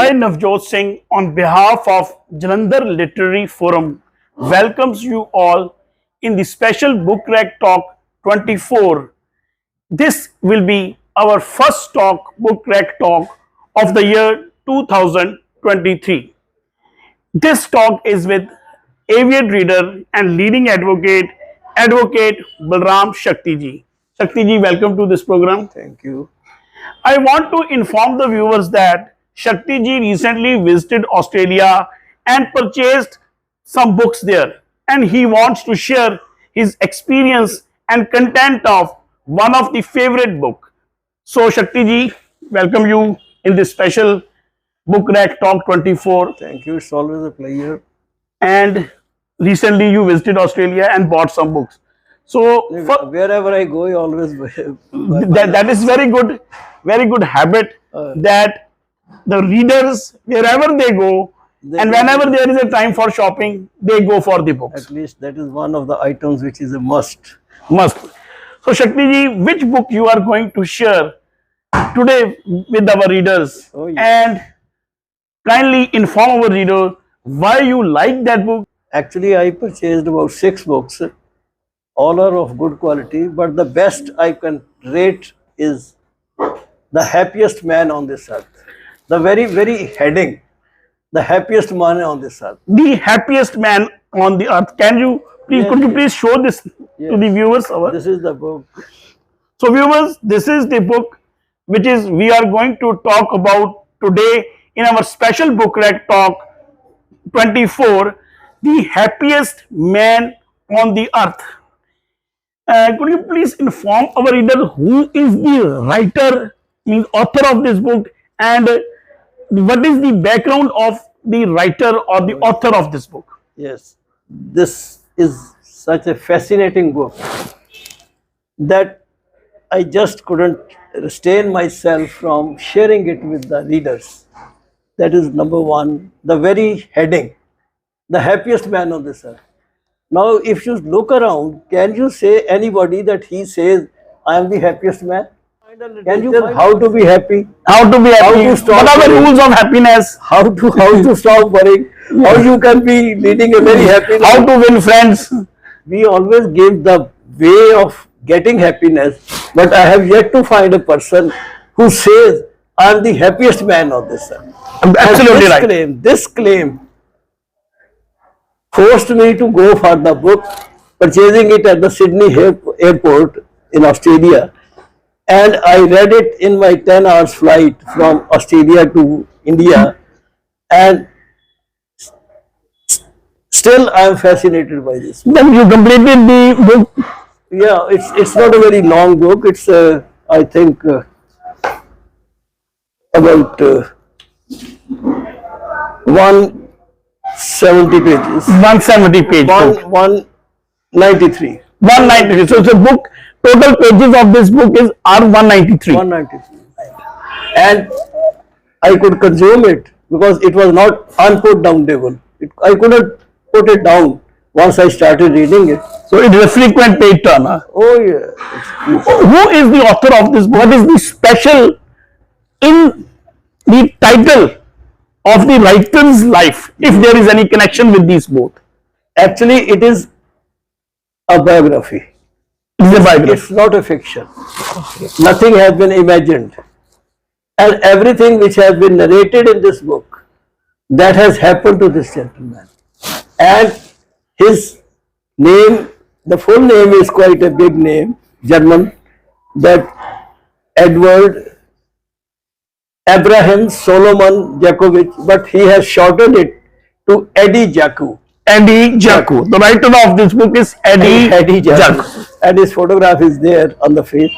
I, Navjot Singh, on behalf of Jalandhar Literary Forum, welcomes you all in the special Book Rack Talk 24. This will be our first Book Rack Talk of the year 2023. This talk is with avid reader and leading advocate Balram Shakti ji. Shakti ji, welcome to this program. Thank you. I want to inform the viewers that Shakti ji recently visited Australia and purchased some books there, and he wants to share his experience and content of one of the favorite book. So Shakti ji, welcome you in this special Book Rack Talk 24. Thank you. It's always a pleasure. And recently you visited Australia and bought some books. So Wherever I go, I always that is very good habit that the readers, wherever they go, and whenever there is a time for shopping, they go for the books. At least that is one of the items which is a must. So Shakti ji, which book you are going to share today with our readers? Oh, yes. And kindly inform our reader why you like that book. Actually, I purchased about 6 books. All are of good quality, but the best I can rate is The Happiest Man on this Earth. The very heading, The Happiest Man on this Earth. The Happiest Man on the Earth. Could you please show this to the viewers? This is the book. So viewers, this is the book which is we are going to talk about today in our special Book Rack Talk 24, The Happiest Man on the Earth. Could you please inform our reader who is the writer, author of this book, and what is the background of the writer or the author of this book? Yes, this is such a fascinating book that I just couldn't restrain myself from sharing it with the readers. That is number one, the very heading, The Happiest Man on this Earth. Now, if you look around, can you say anybody that he says, I am the happiest man? Can you find how to be happy? How to be happy? What are the rules of happiness? How to stop worrying? How you can be leading a very happy life? How to win friends? We always give the way of getting happiness, but I have yet to find a person who says, I am the happiest man on this earth. Absolutely right. This claim forced me to go for the book, purchasing it at the Sydney airport in Australia, and I read it in my 10 hours flight from Australia to India, and still I am fascinated by this. Then you completed the book? Yeah, it's not a very long book. It's I think about 170 pages. 170 pages. 193. 193. So the book, total pages of this book are 193. 193. And I could consume it because it was not unputdownable. I couldn't put it down once I started reading it. So it is a frequent page turn. Huh? Oh yeah. Who is the author of this book? What is the special in the title of the writer's life, if there is any connection with these both? Actually, it is a biography. It is a biography. It's not a fiction. Nothing has been imagined. And everything which has been narrated in this book, that has happened to this gentleman. And his name, the full name is quite a big name, German, that Edward Abraham Solomon Jakovich, but he has shortened it to Eddie Jaku. Eddie Jaku. The writer of this book is Eddie Jaku. And his photograph is there on the face.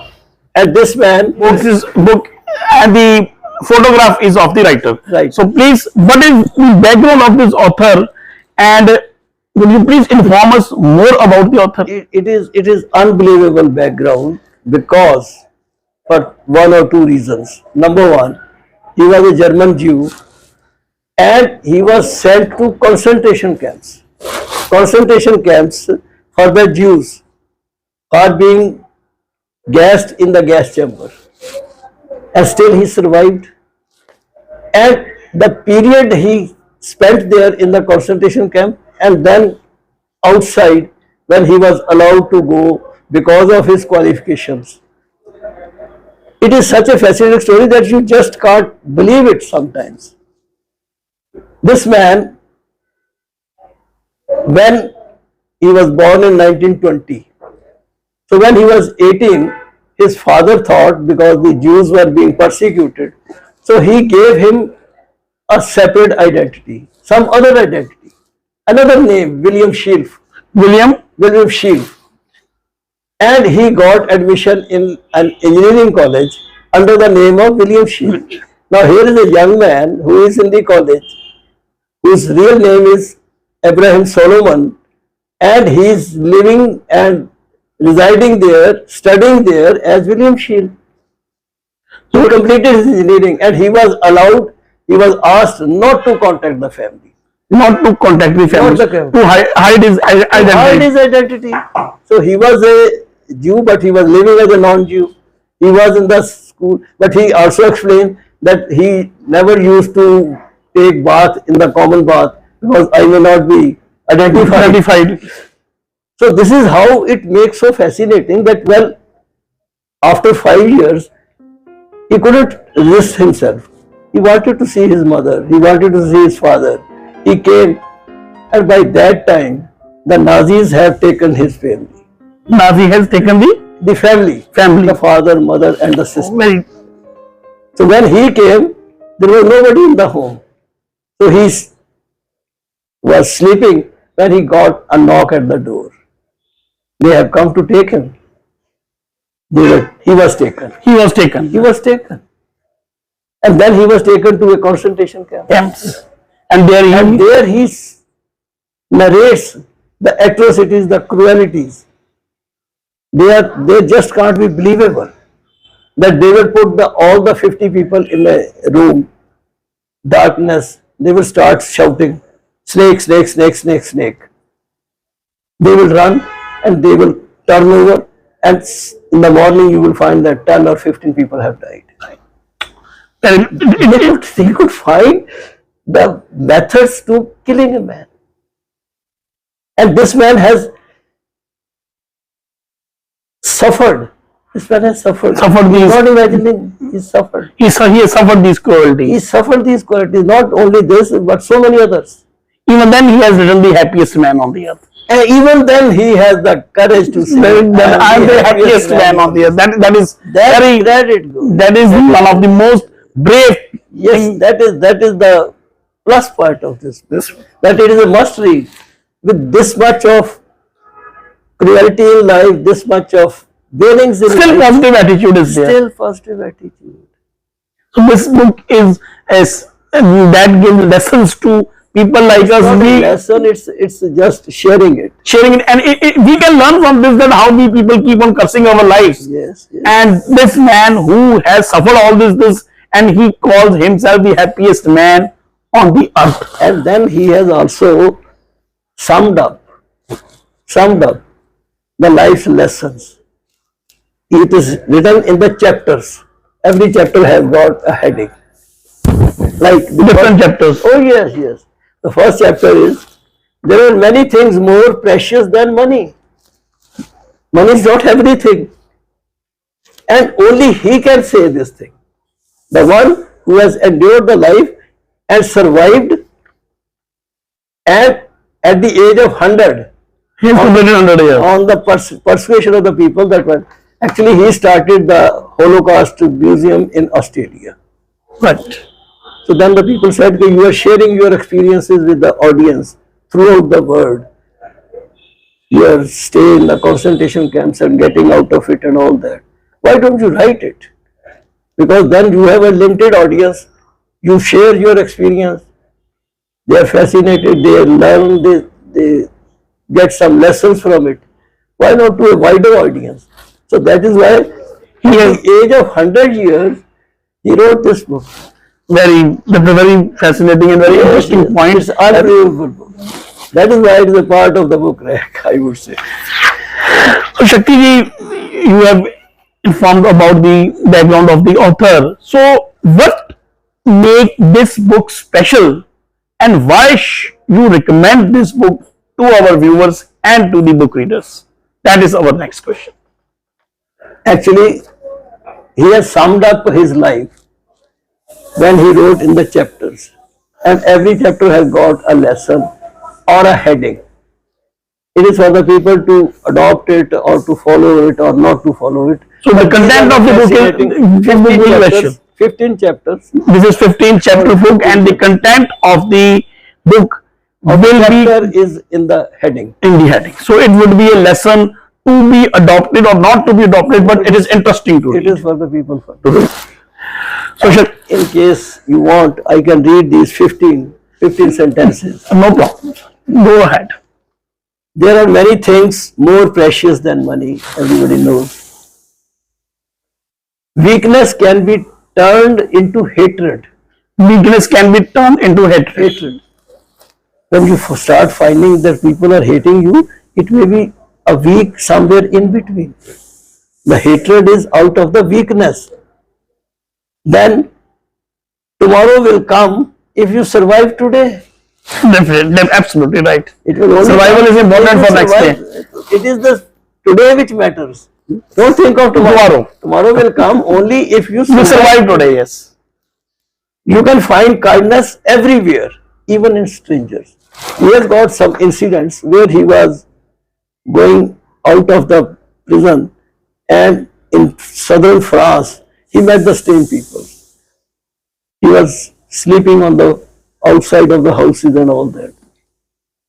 And this man, book and the photograph is of the writer. Right. So please, what is the background of this author, and will you please inform us more about the author? It is unbelievable background because for one or two reasons. Number one, he was a German Jew and he was sent to concentration camps. Concentration camps for the Jews are being gassed in the gas chamber, and still he survived. And the period he spent there in the concentration camp, and then outside when he was allowed to go because of his qualifications. It is such a fascinating story that you just can't believe it sometimes. This man, when he was born in 1920, so when he was 18, his father thought, because the Jews were being persecuted, so he gave him a separate identity, some other identity, another name, William Schiff. William Schiff. And he got admission in an engineering college under the name of William Schiff. Now here is a young man who is in the college, whose real name is Abraham Solomon, and he is living and residing there, studying there as William Schiff. He completed his engineering, and he was allowed, he was asked not to contact the family. Not to contact the family. To hide his identity. Hide his identity. So he was a Jew, but he was living as a non-Jew. He was in the school, but he also explained that he never used to take bath in the common bath because I may not be identified. So this is how it makes so fascinating that, well, after 5 years, he couldn't resist himself. He wanted to see his mother. He wanted to see his father. He came, and by that time, the Nazis have taken his family. Nazi has taken the family, the father, mother, and the sister. Very. So when he came, there was nobody in the home. So he was sleeping when he got a knock at the door. They have come to take him. He was taken. He was taken. He was taken. And then he was taken to a concentration camp. And there he narrates the atrocities, the cruelties. They just can't be believable. That they will put all the 50 people in a room, darkness, they will start shouting, snake, snake, snake, snake, snake. They will run and they will turn over, and in the morning you will find that 10 or 15 people have died. They could find the methods to killing a man. And this man has suffered. This man has suffered. He's not imagining, he suffered. He has suffered these cruelties. He suffered these cruelties. Not only this, but so many others. Even then, he has written the happiest man on the earth. And even then, he has the courage to say, I am the happiest man on the earth. That is one of the most brave. Yes, that is the plus part of this. That it is a must read. With this much of cruelty in life, this much of dealings in still life, positive attitude is there. Still positive attitude. So this book is that gives lessons to people like us. Not a lesson, it's just sharing it. And we can learn from this that how we people keep on cursing our lives. Yes. And this man who has suffered all this, and he calls himself the happiest man on the earth. And then he has also summed up the life's lessons. It is written in the chapters. Every chapter has got a heading. Like different chapters. Oh yes. The first chapter is, there are many things more precious than money. Money is not everything. And only he can say this thing. The one who has endured the life and survived, and at the age of 100, he has completed 100 years. On the persuasion of the people that were, actually he started the Holocaust Museum in Australia. Right. So then the people said, you are sharing your experiences with the audience throughout the world. Your stay in the concentration camps and getting out of it and all that. Why don't you write it? Because then you have a limited audience. You share your experience. They are fascinated. They learn. They get some lessons from it. Why not to a wider audience? So that is why, at the age of 100 years, he wrote this book. That's a very fascinating and very interesting point. It's an unbelievable book. That is why it is a part of the book rack, I would say. So Shakti ji, you have informed about the background of the author. So what make this book special, and why you recommend this book to our viewers and to the book readers? That is our next question. Actually, he has summed up his life when he wrote in the chapters, and every chapter has got a lesson or a heading. It is for the people to adopt it or to follow it or not to follow it. So the content of the book is 15 chapters. 15 chapters. This is 15 chapter book, and the content of the book will be is in the heading. In the heading. So it would be a lesson to be adopted or not to be adopted, but it is interesting to read. It is for the people to read. So in case you want, I can read these 15 sentences. No problem. Go ahead. There are many things more precious than money, everybody knows. Weakness can be turned into hatred. Weakness can be turned into hatred. When you start finding that people are hating you, it may be a weak somewhere in between. The hatred is out of the weakness. Then tomorrow will come if you survive today. Definitely, absolutely right. It will only survival is important for next day. It is the today which matters. Don't think of tomorrow. Tomorrow will come only if you survive today. Yes. You can find kindness everywhere, even in strangers. He has got some incidents where he was going out of the prison, and in southern France, he met the same people. He was sleeping on the outside of the houses and all that.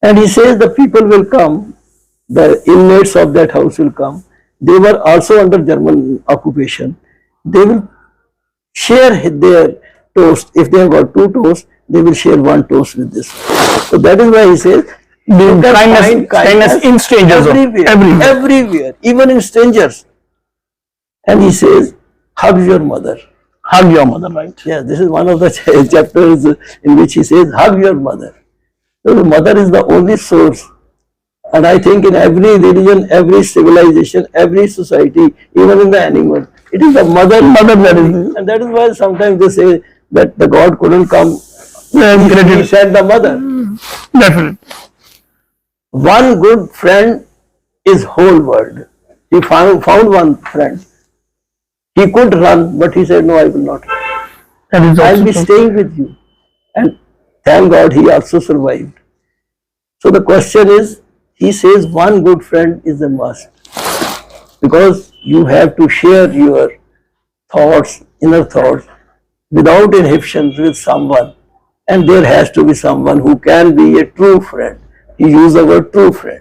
And he says the people will come, the inmates of that house will come. They were also under German occupation. They will share their toast. If they have got 2 toasts, they will share 1 toast with this. So that is why he says, kindness in strangers, everywhere, even in strangers. And he says, hug your mother. Hug your mother, right? Yeah, this is one of the chapters in which he says, hug your mother. So the mother is the only source. And I think in every religion, every civilization, every society, even in the animal, it is the mother that is. And that is why sometimes they say that the God couldn't come, he sent the mother. Definitely. One good friend is whole world. He found one friend. He could run, but he said, no, I will not. I will be staying with you. And thank God he also survived. So the question is, he says one good friend is a must. Because you have to share your thoughts, inner thoughts, without inhibitions with someone. And there has to be someone who can be a true friend. He used the word true friend.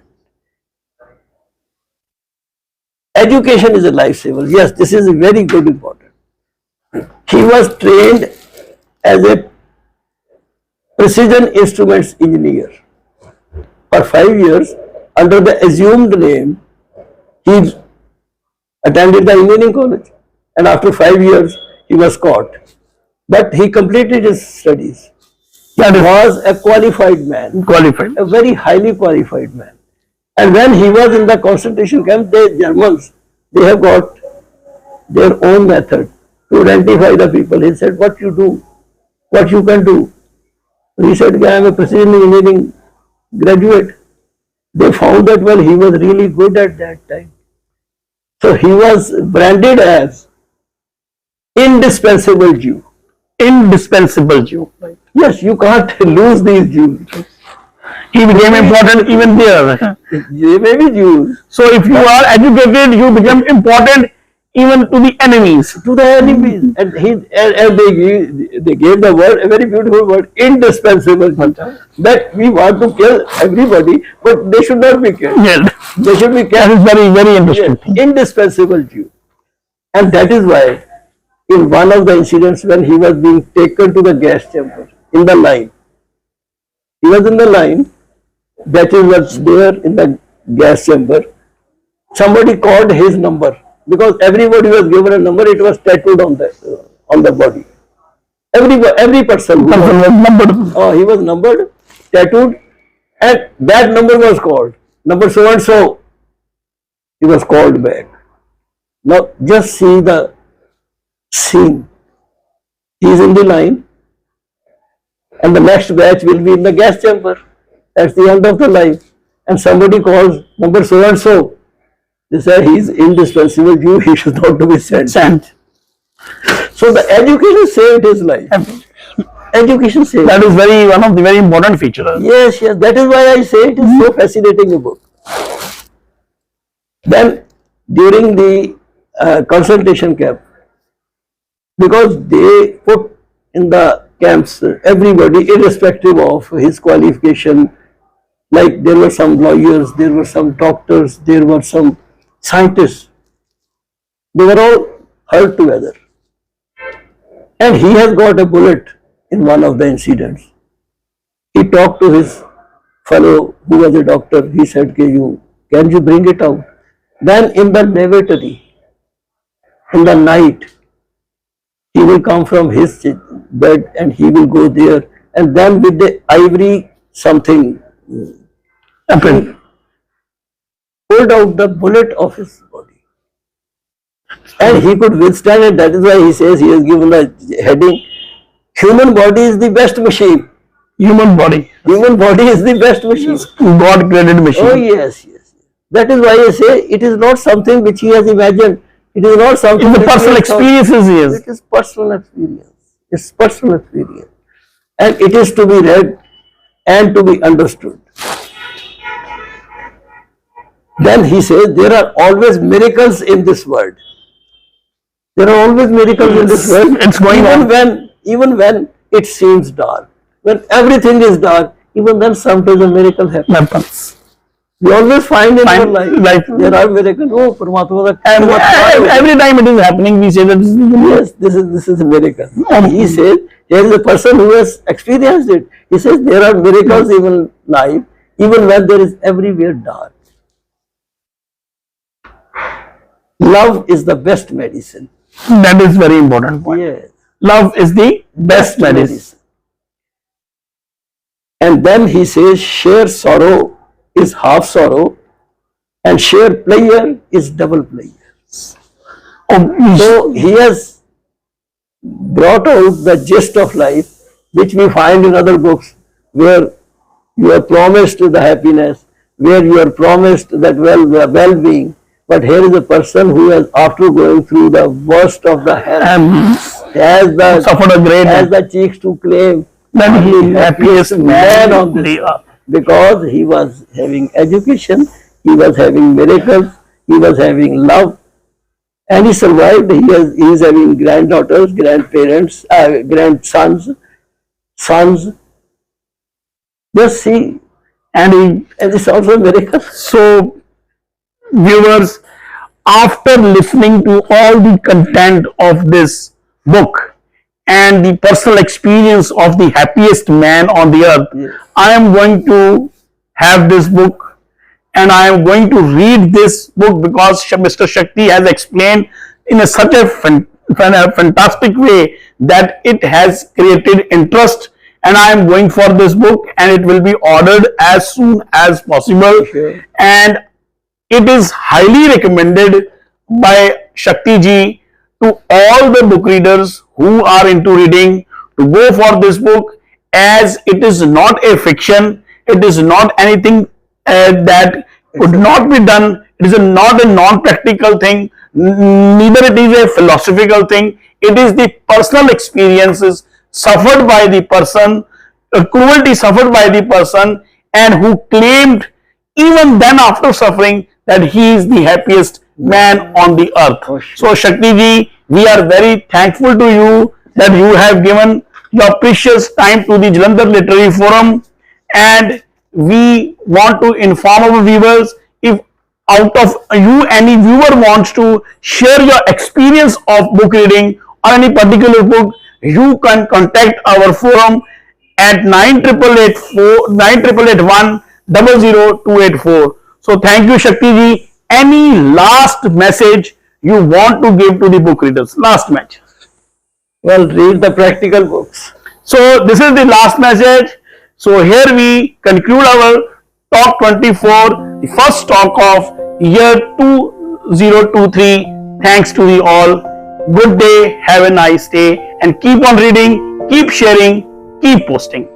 Education is a lifesaver. Yes, this is very good important. He was trained as a precision instruments engineer. For 5 years, under the assumed name, he attended the engineering college. And after 5 years, he was caught. But he completed his studies. He was a qualified man. A very highly qualified man. And when he was in the concentration camp, the Germans, they have got their own method to identify the people. He said, what you do, what you can do. He said, I am a precision engineering graduate. They found that, well, he was really good at that time. So he was branded as indispensable Jew. Indispensable Jew. Right. Yes, you can't lose these Jews. He became important even there. They may be Jews. So if you are educated, you become important even to the enemies. And they gave the word, a very beautiful word, indispensable. That we want to kill everybody, but they should not be killed. They should be killed. That is very, very interesting. Yes, indispensable Jew. And that is why in one of the incidents when he was being taken to the gas chamber, in the line, he was in the line, that was there in the gas chamber. Somebody called his number because everybody was given a number. It was tattooed on the body. Every person was numbered. He was numbered, tattooed, and that number was called. Number so and so. He was called back. Now just see the scene. He is in the line. and the next batch will be in the gas chamber. That's the end of the life. And somebody calls number so and so. They say he is indispensable. He should not to be sent. So the education saved his life. Education saved. That is one of the very important features. Yes, yes. That is why I say it is so fascinating a book. Then during the consultation camp, because they put in the camps everybody irrespective of his qualification, like there were some lawyers, there were some doctors, there were some scientists. They were all held together. And he has got a bullet in one of the incidents. He talked to his fellow who was a doctor. He said, can you bring it out? Then in the lavatory, in the night, he will come from his bed and he will go there, and then with the ivory something happened, pulled out the bullet of his body. And he could withstand it. That is why he says, he has given the heading, human body is the best machine. Human body. Human body is the best machine. God created machine. Oh yes, yes. That is why I say it is not something which he has imagined. It is not something. It's the personal experiences he has. It is personal experience. It's personal experience. And it is to be read and to be understood. Then he says there are always miracles in this world. There are always miracles in this world. It's going on. Even when it seems dark. When everything is dark, even then sometimes a miracle happens. We always find in our life there are miracles. Oh, Paramatma. Every time it is happening, we say that this is a miracle. And he says, there is a person who has experienced it. He says there are miracles even in life, even when there is everywhere dark. Love is the best medicine. That is very important point. Yes. Love is the best medicine. And then he says, share sorrow is half sorrow, and share pleasure is double pleasure. So he has brought out the gist of life, which we find in other books, where you are promised the happiness, where you are promised that well-being. But here is a person who has, after going through the worst of the hell, has the cheeks to claim that he is the happiest man on the earth. Because he was having education, he was having miracles, he was having love, and he survived. He is having granddaughters, grandparents, grandsons, sons. Just see, and it's also a miracle. So, viewers, after listening to all the content of this book and the personal experience of the happiest man on the earth, yes, I am going to have this book and I am going to read this book because Mr. Shakti has explained in such a fantastic way that it has created interest, and I am going for this book and it will be ordered as soon as possible. Sure. And it is highly recommended by Shakti ji to all the book readers who are into reading to go for this book, as it is not a fiction, it is not anything that could not be done, it is not a non-practical thing, neither it is a philosophical thing, it is the personal experiences suffered by the person, cruelty suffered by the person, and who claimed even then after suffering that he is the happiest man on the earth. Oh, sure. So Shakti ji, we are very thankful to you that you have given your precious time to the Jalandhar Literary Forum, and we want to inform our viewers, if out of you any viewer wants to share your experience of book reading or any particular book, you can contact our forum at 9881 So thank you, Shakti ji. Any last message you want to give to the book readers? Last message. Well, read the practical books. So this is the last message. So here we conclude our talk 24, the first talk of year 2023. Thanks to you all. Good day, have a nice day, and keep on reading, keep sharing, keep posting.